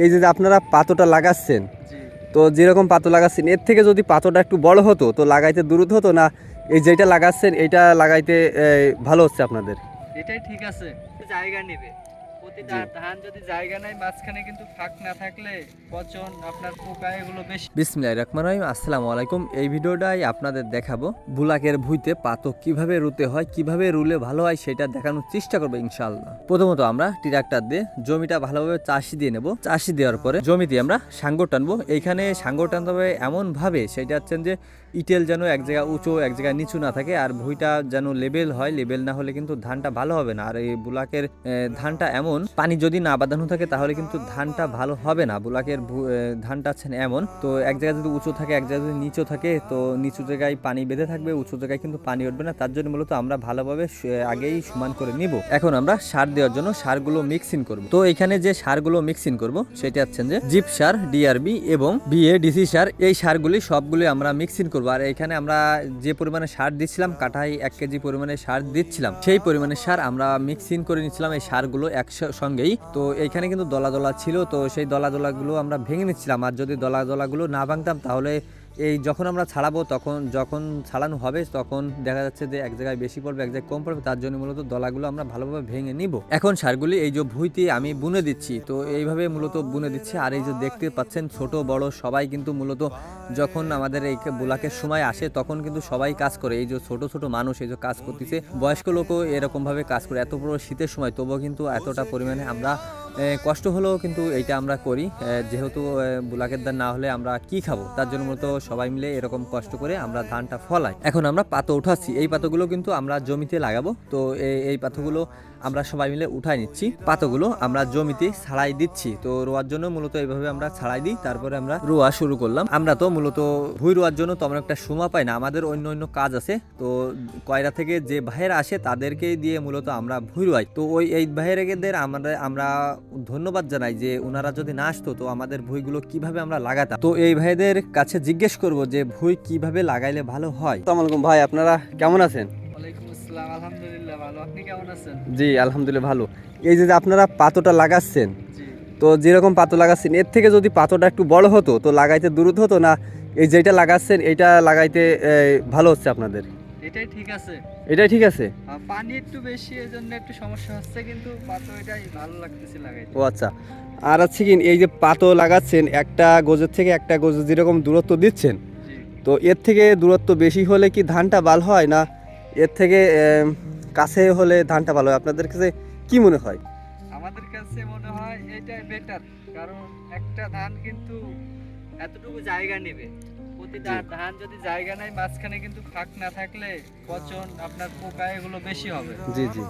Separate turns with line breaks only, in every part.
এই যে আপনারা পাতোটা লাগাচ্ছেন, তো যেরকম পাতো লাগাচ্ছেন এর থেকে যদি পাতোটা একটু বড় হতো তো লাগাইতে দ্রুত হতো না? এই যেটা লাগাচ্ছেন এইটা লাগাইতে ভালো হচ্ছে আপনাদের?
এটাই ঠিক আছে, জায়গা নেবে। প্রতিটা ধান যদি জায়গা নাই, মাঝখানে কিন্তু ফাঁক না থাকলে পচন আপনার পোকা এগুলো বেশি।
বিসমিল্লাহির রহমানির রহিম। আসসালামু আলাইকুম। এই ভিডিওটাই আপনাদের দেখাবো বুলাকের ভুঁইতে পাতো কিভাবে রুতে হয়, কিভাবে রুলে ভালো হয় সেটা দেখানোর চেষ্টা করবো ইনশাআল্লাহ। প্রথমত আমরা ট্রাক্টর দিয়ে জমিটা ভালোভাবে চাষি দিয়ে নেব। চাষি দেওয়ার পরে জমিতে আমরা সাঙ্গর টানবো। এইখানে সাঙ্গর টানতে হবে এমন ভাবে, সেটা হচ্ছেন যে ইটেল যেন এক জায়গায় উঁচু এক জায়গায় নিচু না থাকে, আর ভুঁইটা যেন লেবেল হয়। লেবেল না হলে কিন্তু ধানটা ভালো হবে না। আর এই বুলাকের ধানটা এমন, পানি যদি না বাঁধানো থাকে তাহলে কিন্তু ধানটা ভালো হবে না। বুলাকের ধানটা আছেন এমন, তো এক জায়গায় যদি উঁচু থাকে এক জায়গায় যদি নিচু থাকে, তো নিচু জায়গায় পানি বেঁধে থাকবে, উঁচু জায়গায় কিন্তু পানি উঠবে না। তার জন্য মূলত আমরা ভালোভাবে আগেই সমান করে নিব। এখন আমরা সার দেওয়ার জন্য সারগুলো মিক্সিং করব। তো এখানে যে সারগুলো মিক্সিং করব সেটা হচ্ছেন যে জিপ সার, ডিআরবি এবং বিএডিসি সার। এই সারগুলি সবগুলি আমরা মিক্সিং করব। আর এখানে আমরা যে পরিমাণে সার দিচ্ছিলাম, কাঠায় 1 কেজি পরিমাণে সার দিচ্ছিলাম, সেই পরিমাণে সার আমরা মিক্সিং করে নিচ্ছিলাম এই সারগুলো একসঙ্গেই। তো এইখানে কিন্তু দলা দলা ছিল, তো সেই দলা দলাগুলো আমরা ভেঙে নিচ্ছিলাম। আর যদি দলা দলাগুলো না ভাঙতাম তাহলে এই যখন আমরা ছাড়াবো যখন ছাড়ানো হবে তখন দেখা যাচ্ছে যে এক জায়গায় বেশি পড়বে এক জায়গায় কম পড়বে। তার জন্য মূলত দলাগুলো আমরা ভালোভাবে ভেঙে নিব। এখন সারগুলি এই যে ভুঁইতে আমি বুনে দিচ্ছি, তো এইভাবে মূলত বুনে দিচ্ছি। আর এই যে দেখতে পাচ্ছেন ছোট বড় সবাই কিন্তু মূলত যখন আমাদের এই বুলাকের সময় আসে তখন কিন্তু সবাই কাজ করে। এই যে ছোট ছোট মানুষ এই যে কাজ করতেছে, বয়স্ক লোকও এরকম ভাবে কাজ করে। এত বড় শীতের সময় তবুও কিন্তু এতটা পরিমাণে আমরা কষ্ট হলেও কিন্তু এইটা আমরা করি, যেহেতু বুলাকের ধান না হলে আমরা কি খাবো। তার জন্য মূলত সবাই মিলে এরকম কষ্ট করে আমরা ধানটা ফলাই। এখন আমরা পাতো উঠাচ্ছি। এই পাতোগুলো কিন্তু আমরা জমিতে লাগাবো। তো এই পাতোগুলো আমরা সবাই মিলে উঠাই নিচ্ছি। পাতোগুলো আমরা জমিতে ছাড়াই দিচ্ছি। তো রোয়ার জন্য মূলত এইভাবে আমরা ছাড়াই দিই, তারপরে আমরা রোয়া শুরু করলাম। আমরা তো মূলত ভুঁই রোয়ার জন্য তো আমরা একটা সময় পাই না, আমাদের অন্য অন্য কাজ আছে। তো কয়রা থেকে যে ভাইয়েরা আসে তাদেরকে দিয়ে মূলত আমরা ভুঁই রোয়াই। তো এই ভাইয়েরাদের আমরা ধন্যবাদ জানাই যে ওনারা যদি না আসতো তো আমাদের ভুঁইগুলো কিভাবে আমরা লাগাতাম। তো এই ভাইদের কাছে জিজ্ঞেস করব যে ভুঁই কিভাবে লাগাইলে ভালো হয়। আসসালামু আলাইকুম ভাই, আপনারা কেমন আছেন?
ওয়ালাইকুম আসসালাম, আলহামদুলিল্লাহ ভালো। আপনি কেমন আছেন?
জি আলহামদুলিল্লাহ ভালো। এই যে আপনারা পাতোটা লাগাচ্ছেন,
জি,
তো যেরকম পাতো লাগাচ্ছেন এর থেকে যদি পাতোটা একটু বড় হতো তো লাগাইতে দ্রুত হতো না? এই যেটা লাগাচ্ছেন এইটা লাগাইতে ভালো হচ্ছে আপনাদের?
এটাই ঠিক আছে।
এটাই ঠিক আছে।
পানি একটু বেশি, এর জন্য একটু সমস্যা হচ্ছে, কিন্তু পাতো এটাই ভালো লাগতেছে লাগাইতে।
ও আচ্ছা। আর হচ্ছে কি, এই যে পাতো লাগাচ্ছেন একটা গোজের থেকে একটা গোজে যেরকম দূরত্ব দিচ্ছেন,
জি,
তো এর থেকে দূরত্ব বেশি হলে কি ধানটা ভালো হয়, না এর থেকে কাছে হলে ধানটা ভালো হয়? আপনাদের কাছে কি মনে হয়?
আমাদের কাছে মনে হয় এটাই বেটার, কারণ একটা ধান কিন্তু এতটুকু জায়গা নেবে। প্রতিটা ধান যদি জায়গা নাই, মাঝখানে কিন্তু ফাঁক না থাকলে পচন আপনার পোকা এগুলো বেশি হবে।
জি জি।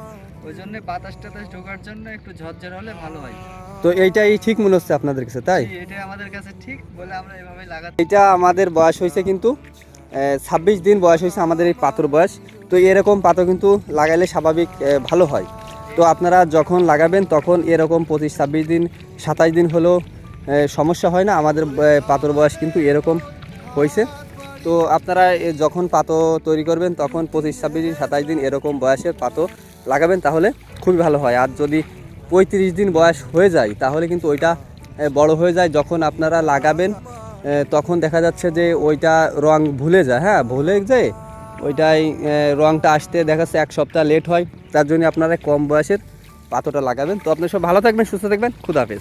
ওই জন্য বাতাস টাতাস ঢোকার জন্য একটু ঝরঝর হলে ভালো হয়।
তো এইটাই ঠিক মনে হচ্ছে আপনাদের কাছে, তাই?
জি, এটাই আমাদের কাছে ঠিক বলে আমরা এভাবে লাগাতে।
এটা আমাদের বয়স হয়েছে কিন্তু 26 দিন বয়স হয়েছে আমাদের এই পাতোর বয়স। তো এরকম পাতো কিন্তু লাগাইলে স্বাভাবিক ভালো হয়। তো আপনারা যখন লাগাবেন তখন এরকম 25-26 দিন 27 দিন হলেও সমস্যা হয় না। আমাদের পাতোর বয়স কিন্তু এরকম হয়েছে। তো আপনারা যখন পাতো তৈরি করবেন তখন 25-26 দিন 27 দিন এরকম বয়সের পাতো লাগাবেন, তাহলে খুবই ভালো হয়। আর যদি 35 দিন বয়স হয়ে যায় তাহলে কিন্তু ওইটা বড় হয়ে যায়। যখন আপনারা লাগাবেন তখন দেখা যাচ্ছে যে ওইটা রং ভুলে যায়, হ্যাঁ ভুলে যায় ওইটাই, রংটা আসতে দেখা যাচ্ছে 1 সপ্তাহ লেট হয়। তার জন্য আপনারা কম বয়সের পাতোটা লাগাবেন। তো আপনারা সব ভালো থাকবেন, সুস্থ থাকবেন, খুদা হাফেজ।